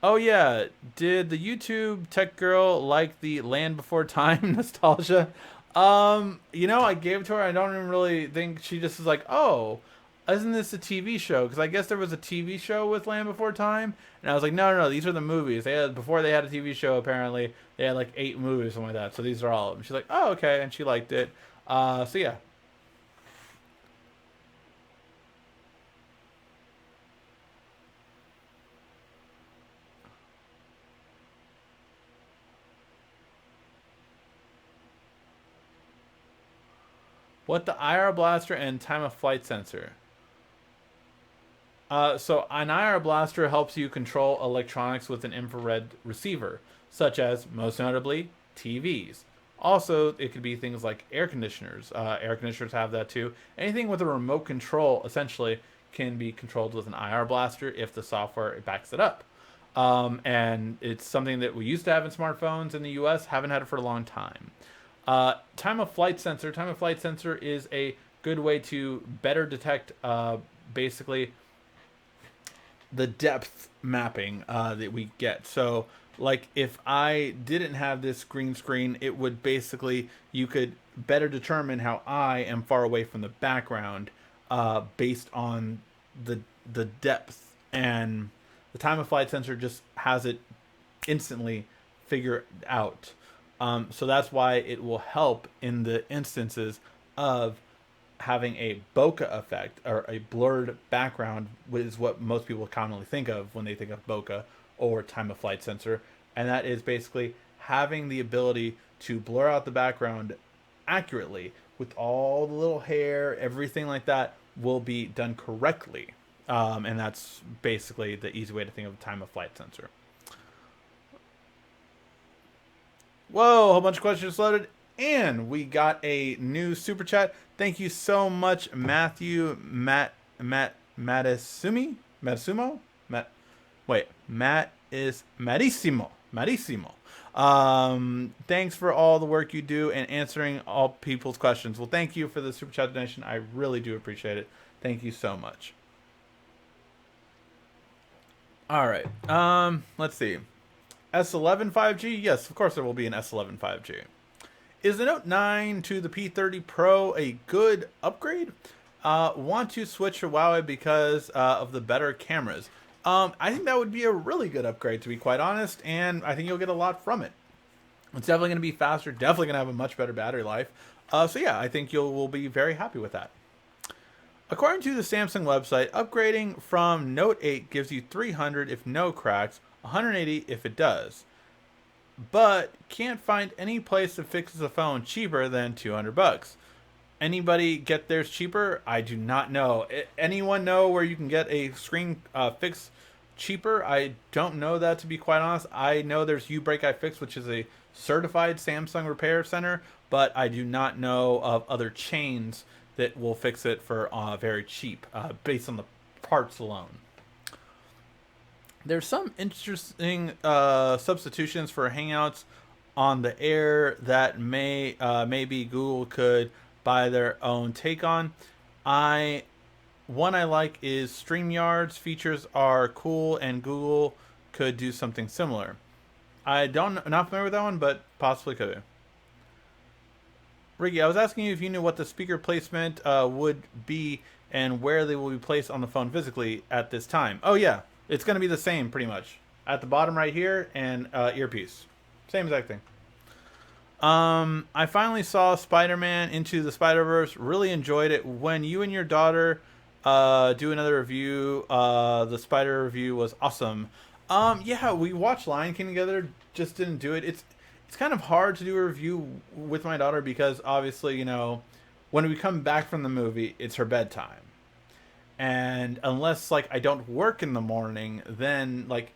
Oh yeah, did the YouTube tech girl like the Land Before Time nostalgia? I gave it to her. I don't even really think she just was like, oh, isn't this a TV show? Because I guess there was a TV show with Land Before Time, and I was like, no, these are the movies. Before they had a TV show, apparently they had like 8 movies, something like that. So these are all of them. She's like, oh, okay, and she liked it. So yeah. What the IR blaster and time of flight sensor? So an IR blaster helps you control electronics with an infrared receiver, such as, most notably, TVs. Also, it could be things like air conditioners. Air conditioners have that too. Anything with a remote control, essentially, can be controlled with an IR blaster if the software backs it up. And it's something that we used to have in smartphones in the US, haven't had it for a long time. Time of flight sensor. Time of flight sensor is a good way to better detect basically the depth mapping that we get. So like if I didn't have this green screen, it would basically, you could better determine how I am far away from the background based on the depth, and the time of flight sensor just has it instantly figured out. So that's why it will help in the instances of having a bokeh effect or a blurred background, which is what most people commonly think of when they think of bokeh or time of flight sensor. And that is basically having the ability to blur out the background accurately with all the little hair, everything like that will be done correctly. And that's basically the easy way to think of time of flight sensor. Whoa, a whole bunch of questions loaded. And we got a new super chat. Thank you so much, Matthew Matasumi? Matasumo? Matt is Marissimo. Thanks for all the work you do and answering all people's questions. Well, thank you for the super chat donation. I really do appreciate it. Thank you so much. All right. Let's see. S11 5G? Yes, of course there will be an S11 5G. Is the Note 9 to the P30 Pro a good upgrade? Want to switch to Huawei because of the better cameras. I think that would be a really good upgrade, to be quite honest, and I think you'll get a lot from it. It's definitely going to be faster, definitely going to have a much better battery life. So yeah, I think you will be very happy with that. According to the Samsung website, upgrading from Note 8 gives you 300 if no cracks, 180 if it does. But can't find any place that fixes a phone cheaper than $200. Anybody get theirs cheaper? I do not know. Anyone know where you can get a screen fix cheaper? I don't know that, to be quite honest. I know there's uBreak Fix, which is a certified Samsung repair center, but I do not know of other chains that will fix it for very cheap, based on the parts alone. There's some interesting substitutions for Hangouts on the Air that maybe Google could buy their own take on. One I like is StreamYard's features are cool, and Google could do something similar. Not familiar with that one, but possibly could. Ricky, I was asking you if you knew what the speaker placement would be and where they will be placed on the phone physically at this time. Oh yeah, it's going to be the same pretty much. At the bottom right here and earpiece. Same exact thing. I finally saw Spider-Man Into the Spider-Verse. Really enjoyed it. When you and your daughter do another review, the Spider review was awesome. Yeah, we watched Lion King together. Just didn't do it. It's kind of hard to do a review with my daughter because obviously, you know, when we come back from the movie, it's her bedtime. And unless like I don't work in the morning, then like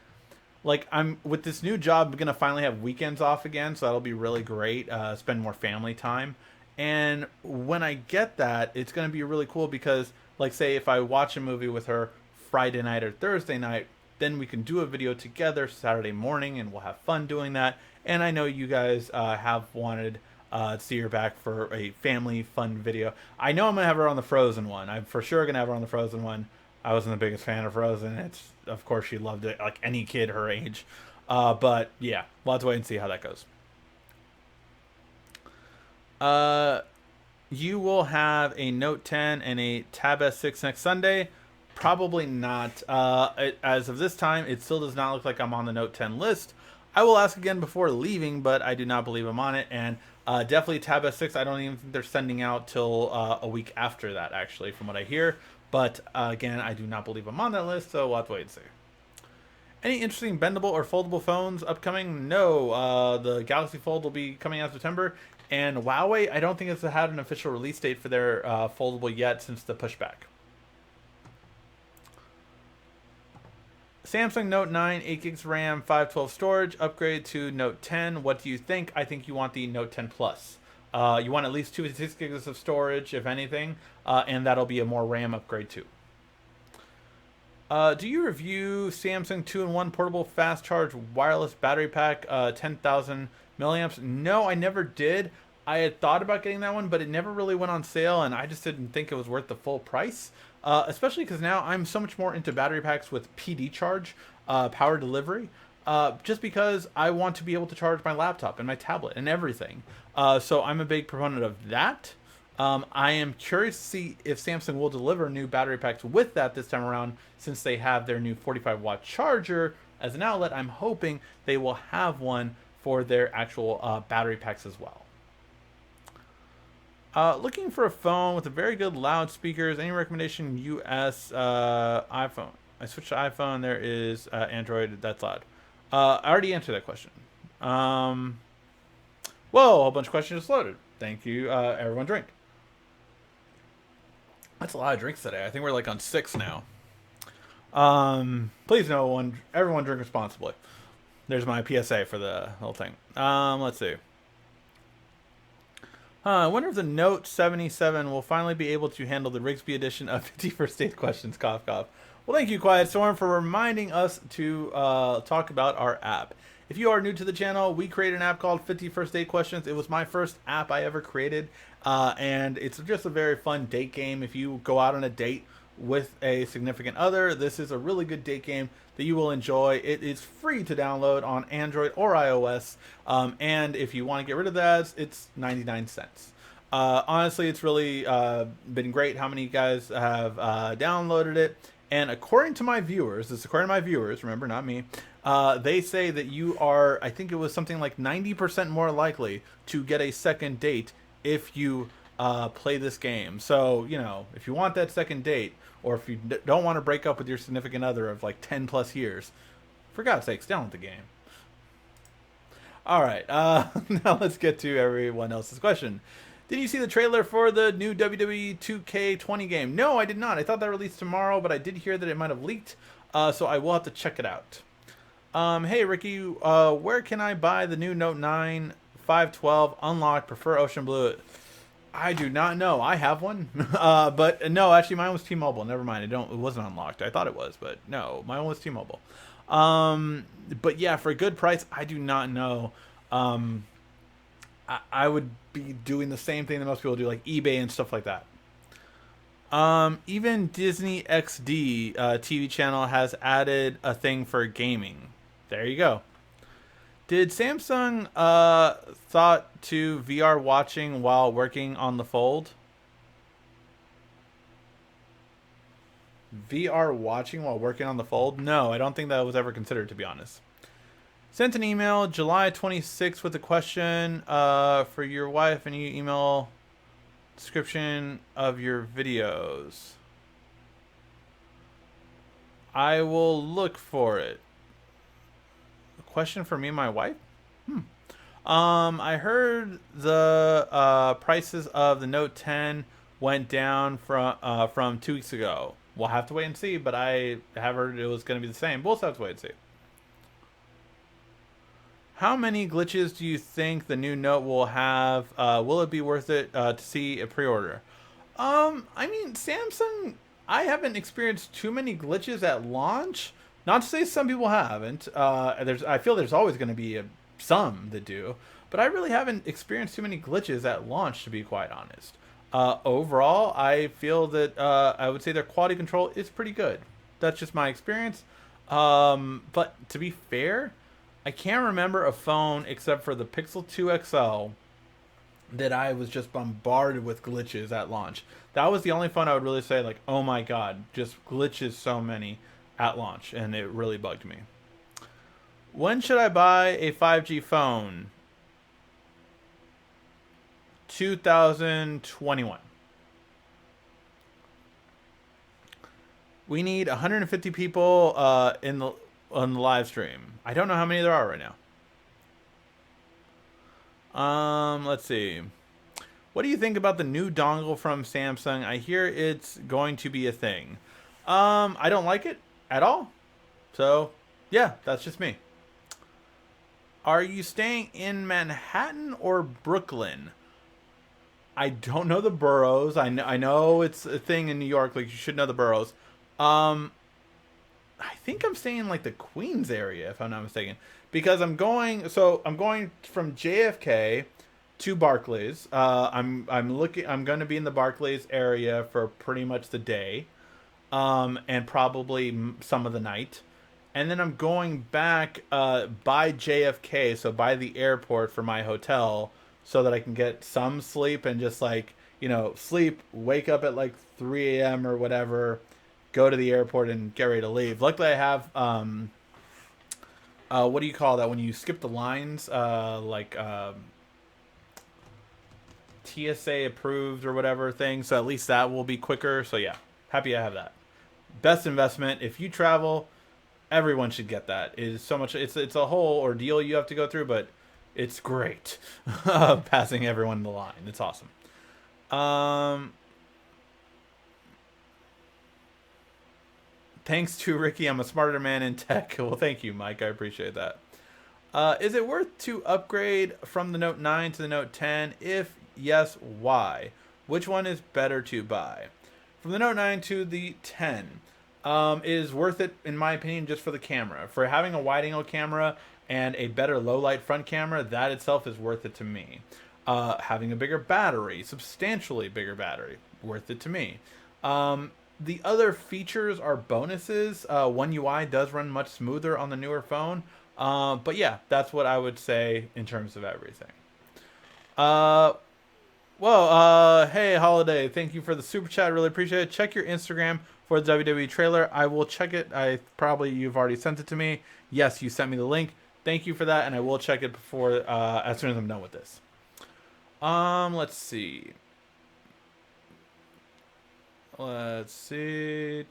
I'm with this new job, I'm gonna finally have weekends off again, so that'll be really great. Spend more family time, and when I get that, it's gonna be really cool because, like, say if I watch a movie with her Friday night or Thursday night, then we can do a video together Saturday morning, and we'll have fun doing that. And I know you guys have wanted to see her back for a family fun video. I know I'm gonna have her on the Frozen one. I'm for sure gonna have her on the Frozen one. I wasn't the biggest fan of Frozen. It's, of course, she loved it like any kid her age. But yeah, we'll have to wait and see how that goes. You will have a Note 10 and a Tab S6 next Sunday. Probably not. As of this time, it still does not look like I'm on the Note 10 list. I will ask again before leaving, but I do not believe I'm on it. And definitely Tab S6, I don't even think they're sending out till a week after that, actually, from what I hear. But again, I do not believe I'm on that list, so we'll have to wait and see. Any interesting bendable or foldable phones upcoming? No. The Galaxy Fold will be coming out in September. And Huawei, I don't think it's had an official release date for their foldable yet since the pushback. Samsung Note 9, 8 gigs RAM, 512 storage, upgrade to Note 10. What do you think? I think you want the Note 10 Plus. You want at least 2 to 6 gigs of storage, if anything, and that'll be a more RAM upgrade too. Do you review Samsung 2-in-1 portable fast charge wireless battery pack, 10,000 milliamps? No, I never did. I had thought about getting that one, but it never really went on sale, and I just didn't think it was worth the full price. Especially because now I'm so much more into battery packs with PD charge, power delivery. Just because I want to be able to charge my laptop and my tablet and everything. So I'm a big proponent of that. I am curious to see if Samsung will deliver new battery packs with that this time around, since they have their new 45-watt charger as an outlet. I'm hoping they will have one for their actual battery packs as well. Looking for a phone with a very good loudspeakers. Any recommendation? US iPhone. I switched to iPhone. There is Android. That's loud. I already answered that question. Whoa, a whole bunch of questions just loaded. Thank you. Everyone drink. That's a lot of drinks today. I think we're like on 6 now. Please everyone drink responsibly. There's my PSA for the whole thing. Let's see. I wonder if the Note 77 will finally be able to handle the Rigsby edition of 51st Date questions. Cough, cough. Well, thank you, Quiet Storm, for reminding us to talk about our app. If you are new to the channel, we created an app called 51st Date Questions. It was my first app I ever created, and it's just a very fun date game. If you go out on a date with a significant other, this is a really good date game that you will enjoy. It is free to download on Android or iOS, and if you want to get rid of the ads, it's 99 cents. Honestly, it's really been great how many guys have downloaded it. And according to my viewers, remember, not me, they say that you are, I think it was something like 90% more likely to get a second date if you play this game. So, if you want that second date, or if you don't want to break up with your significant other of like 10 plus years, for God's sakes, download the game. All right, now let's get to everyone else's question. Did you see the trailer for the new WWE 2K20 game? No, I did not. I thought that released tomorrow, but I did hear that it might have leaked, so I will have to check it out. Hey, Ricky, where can I buy the new Note 9 512 unlocked? Prefer Ocean Blue. I do not know. I have one, but no, actually, mine was T-Mobile. Never mind. It wasn't unlocked. I thought it was, but no, mine was T-Mobile. But yeah, for a good price, I do not know. I would be doing the same thing that most people do, like eBay and stuff like that. Even Disney XD TV channel has added a thing for gaming. There you go. Did Samsung thought to VR watching while working on the Fold? VR watching while working on the Fold? No, I don't think that was ever considered, to be honest. Sent an email July 26th with a question for your wife, and you email description of your videos. I will look for it. A question for me and my wife? I heard the prices of the Note 10 went down from 2 weeks ago. We'll have to wait and see, but I have heard it was going to be the same. We'll have to wait and see. How many glitches do you think the new Note will have? Will it be worth it to see a pre-order? I mean, Samsung, I haven't experienced too many glitches at launch. Not to say some people haven't. I feel there's always going to be some that do. But I really haven't experienced too many glitches at launch, to be quite honest. Overall, I feel that I would say their quality control is pretty good. That's just my experience. But to be fair, I can't remember a phone except for the Pixel 2 XL that I was just bombarded with glitches at launch. That was the only phone I would really say, like, oh my god, just glitches so many at launch, and it really bugged me. When should I buy a 5G phone? 2021. We need 150 people on the live stream. I don't know how many there are right now. Let's see. What do you think about the new dongle from Samsung? I hear it's going to be a thing. I don't like it at all. So, yeah, that's just me. Are you staying in Manhattan or Brooklyn? I don't know the boroughs. I know it's a thing in New York. Like, you should know the boroughs. I think I'm staying in like the Queens area, if I'm not mistaken, because I'm going from JFK to Barclays. I'm going to be in the Barclays area for pretty much the day, and probably some of the night, and then I'm going back by JFK, so by the airport for my hotel, so that I can get some sleep and just like sleep, wake up at like 3 a.m. or whatever. Go to the airport and get ready to leave. Luckily, I have what do you call that when you skip the lines? TSA approved or whatever thing. So at least that will be quicker. So yeah, happy I have that. Best investment. If you travel, everyone should get that. It is so much. It's a whole ordeal you have to go through, but it's great. Passing everyone the line. It's awesome. Um, Thanks to Ricky, I'm a smarter man in tech. Well, thank you, Mike. I appreciate that. Is it worth to upgrade from the Note 9 to the Note 10? If yes, why? Which one is better to buy? From the Note 9 to the 10 is worth it, in my opinion, just for the camera. For having a wide angle camera and a better low light front camera, that itself is worth it to me. Having a bigger battery, substantially bigger battery, worth it to me. The other features are bonuses. One UI does run much smoother on the newer phone. But yeah, that's what I would say in terms of everything. Uh, hey, Holiday, thank you for the super chat. Really appreciate it. Check your Instagram for the WWE trailer. I will check it. You've already sent it to me. Yes, you sent me the link. Thank you for that, and I will check it before as soon as I'm done with this. Let's see. Let's see.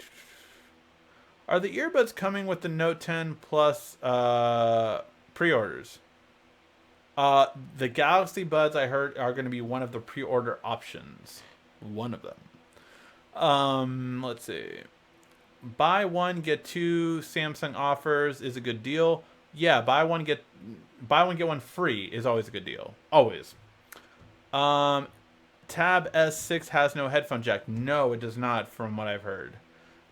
Are the earbuds coming with the Note 10 Plus pre-orders? The Galaxy Buds I heard are going to be one of the pre-order options. One of them. Let's see. Buy one get two Samsung offers is a good deal. Yeah, buy one get one free is always a good deal. Always. Tab S6 has no headphone jack. No, it does not, from what I've heard.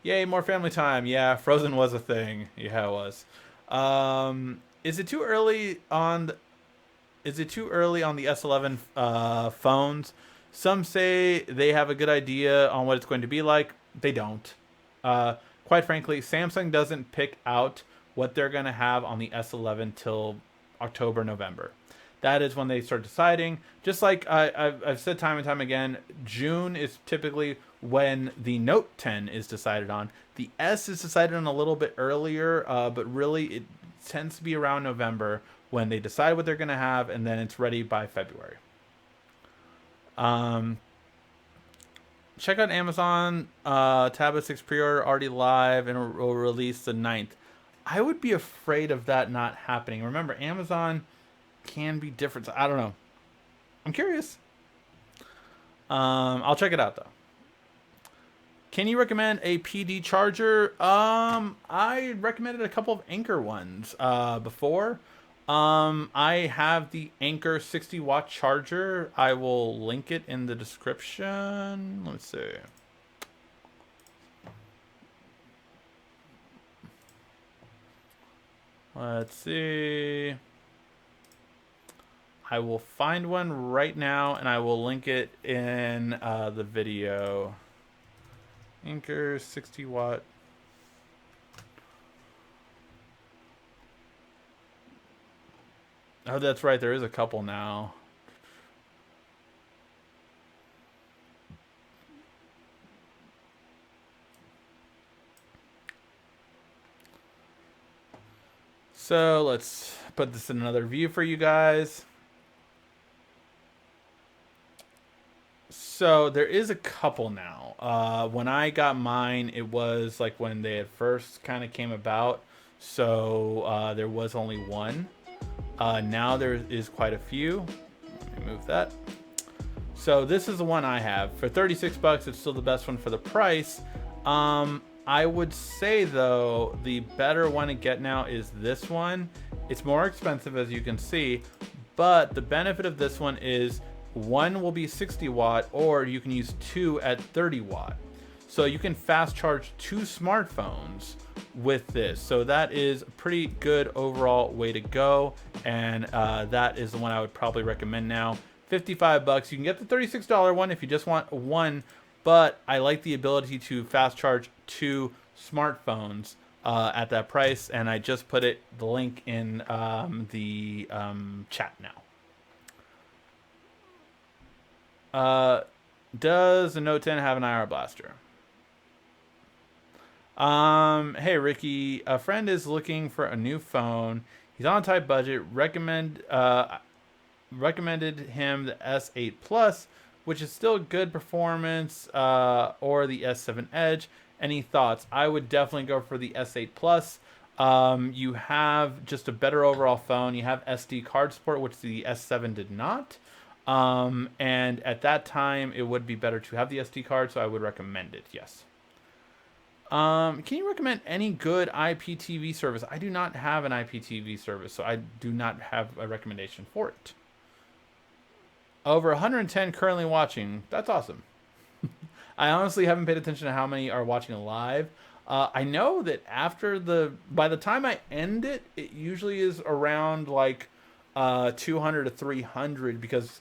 Yay, more family time. Yeah, Frozen was a thing. Yeah, it was. Is it too early on? Is it too early on the S11 phones? Some say they have a good idea on what it's going to be like. They don't. Quite frankly, Samsung doesn't pick out what they're going to have on the S11 till October, November. That is when they start deciding. Just like I've said time and time again, June is typically when the Note 10 is decided on. The S is decided on a little bit earlier, but really it tends to be around November when they decide what they're going to have, and then it's ready by February. Check out Amazon. Tab S6 pre-order already live and will release the 9th. I would be afraid of that not happening. Remember, Amazon can be different. I don't know. I'm curious. I'll check it out though. Can you recommend a PD charger? I recommended a couple of Anker ones before. I have the Anker 60-watt charger. I will link it in the description. Let's see. Let's see. I will find one right now, and I will link it in the video. Anker 60-watt. Oh, that's right. There is a couple now. So let's put this in another view for you guys. So there is a couple now. When I got mine, it was like when they had first kind of came about. So there was only one. Now there is quite a few. Let me move that. So this is the one I have. For 36 bucks, it's still the best one for the price. I would say, though, the better one to get now is this one. It's more expensive, as you can see. But the benefit of this one is one will be 60 watt, or you can use two at 30 watt. So you can fast charge two smartphones with this. So that is a pretty good overall way to go. And that is the one I would probably recommend now. 55 bucks. You can get the $36 one if you just want one. But I like the ability to fast charge two smartphones at that price. And I just put the link in the chat now. Does the Note 10 have an IR blaster? Hey Ricky, a friend is looking for a new phone. He's on a tight budget. Recommended him the S8 Plus, which is still good performance, or the S7 Edge. Any thoughts? I would definitely go for the S8 Plus. You have just a better overall phone. You have SD card support, which the S7 did not. And at that time, it would be better to have the SD card, so I would recommend it. Yes. Can you recommend any good IPTV service? I do not have an IPTV service, so I do not have a recommendation for it. Over 110 currently watching. That's awesome. I honestly haven't paid attention to how many are watching live. I know that by the time I end it, it usually is around like 200 to 300, because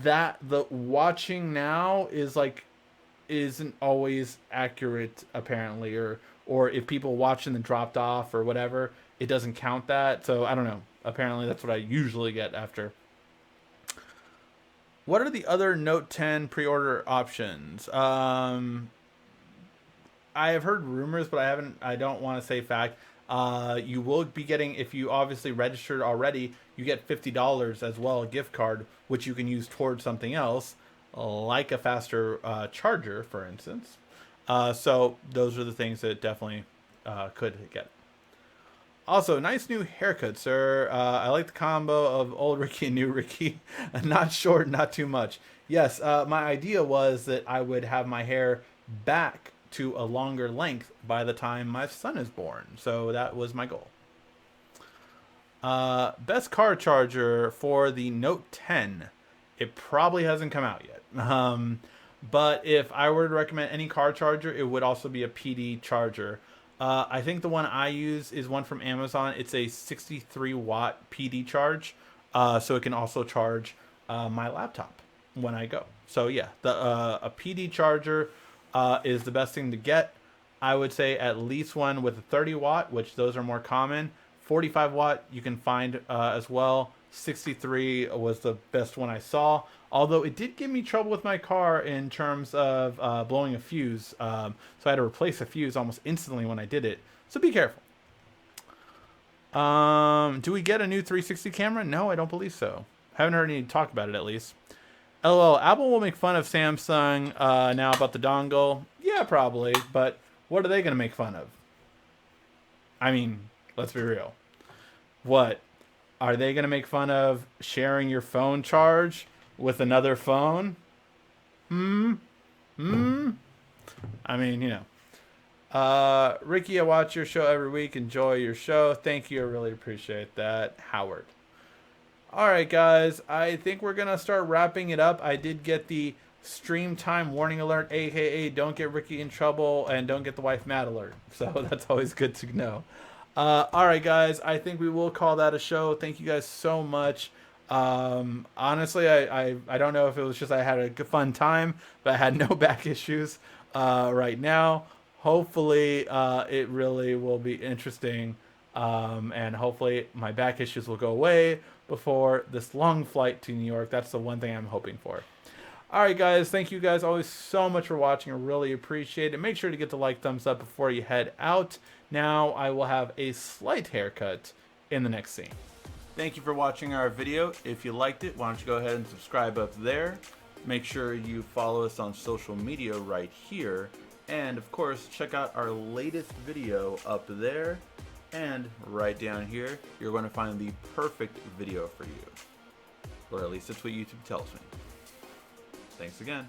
the watching now is like isn't always accurate apparently, or if people watch and then dropped off or whatever, it doesn't count that. So I don't know. Apparently that's what I usually get after. What are the other Note 10 pre-order options? I have heard rumors, but I don't want to say fact. You will be getting, if you obviously registered already, you get $50 as well, a gift card, which you can use towards something else, like a faster charger, for instance. So those are the things that definitely could get. Also, nice new haircut, sir. I like the combo of old Ricky and new Ricky. Not short, not too much. Yes, my idea was that I would have my hair back to a longer length by the time my son is born. So that was my goal. Best car charger for the Note 10. It probably hasn't come out yet. But if I were to recommend any car charger, it would also be a PD charger. I think the one I use is one from Amazon. It's a 63 watt PD charge. So it can also charge my laptop when I go. So yeah, a PD charger is the best thing to get. I would say at least one with a 30 watt, which those are more common. 45 watt you can find as well. 63 was the best one I saw. Although it did give me trouble with my car in terms of blowing a fuse. So I had to replace a fuse almost instantly when I did it. So be careful. Do we get a new 360 camera? No, I don't believe so. Haven't heard any talk about it at least. LOL, Apple will make fun of Samsung now about the dongle. Yeah, probably. But what are they going to make fun of? I mean, let's be real. What? Are they going to make fun of sharing your phone charge with another phone? I mean, you know. Ricky, I watch your show every week. Enjoy your show. Thank you. I really appreciate that. Howard. All right, guys. I think we're going to start wrapping it up. I did get the stream time warning alert, aka don't get Ricky in trouble and don't get the wife mad alert. So that's always good to know. All right, guys. I think we will call that a show. Thank you guys so much. Honestly, I don't know if it was just I had a good fun time, but I had no back issues right now. Hopefully, it really will be interesting, and hopefully my back issues will go away before this long flight to New York. That's the one thing I'm hoping for. All right, guys. Thank you guys always so much for watching. I really appreciate it. Make sure to get the like, thumbs up before you head out. Now I will have a slight haircut in the next scene. Thank you for watching our video. If you liked it, why don't you go ahead and subscribe up there. Make sure you follow us on social media right here. And of course, check out our latest video up there. And right down here, you're going to find the perfect video for you. Or at least that's what YouTube tells me. Thanks again.